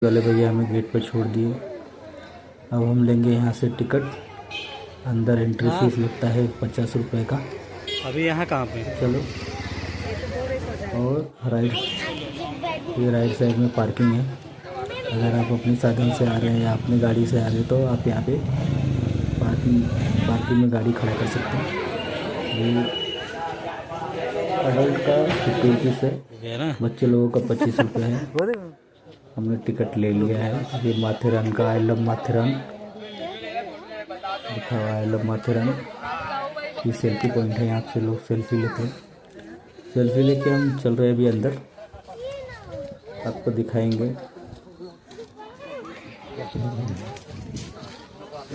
वाले भैया हमें गेट पर छोड़ दिए। अब हम लेंगे यहाँ से टिकट। अंदर एंट्री फीस लगता है 50 रुपये का। अभी यहाँ कहाँ पे? चलो। और ये राइट साइड में पार्किंग है। अगर आप अपने साधन से आ रहे हैं या अपनी गाड़ी से आ रहे हैं तो आप यहाँ पे पार्किंग में गाड़ी खड़ा कर सकते हैं। ये अडल्ट का 50 रुपीज़ है, बच्चे लोगों का 25 रुपये है। हमने टिकट ले लिया है। ये माथेरान का आई लव माथेरान लिखा हुआ है। I love Matheran. ये सेल्फी पॉइंट है, यहाँ से लोग सेल्फी लेते हैं। सेल्फी लेके हम चल रहे हैं अभी अंदर, आपको दिखाएंगे।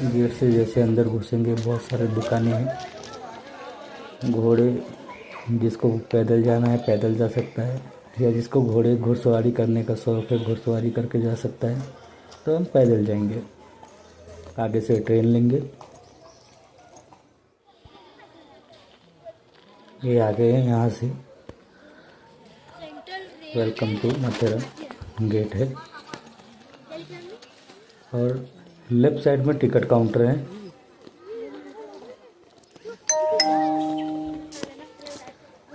गेट से जैसे अंदर घुसेंगे बहुत सारे दुकानें हैं। घोड़े, जिसको पैदल जाना है पैदल जा सकता है, या जिसको घुड़सवारी करने का शौक़ है घुड़सवारी करके जा सकता है। तो हम पैदल जाएंगे, आगे से ट्रेन लेंगे। ये आगे है, यहाँ से वेलकम टू माथेरान गेट है। और लेफ्ट साइड में टिकट काउंटर है।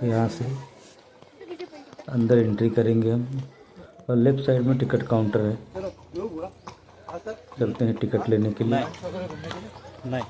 यहाँ से अंदर एंट्री करेंगे हम, और लेफ्ट साइड में टिकट काउंटर है। चलते हैं टिकट लेने के लिए। नहीं।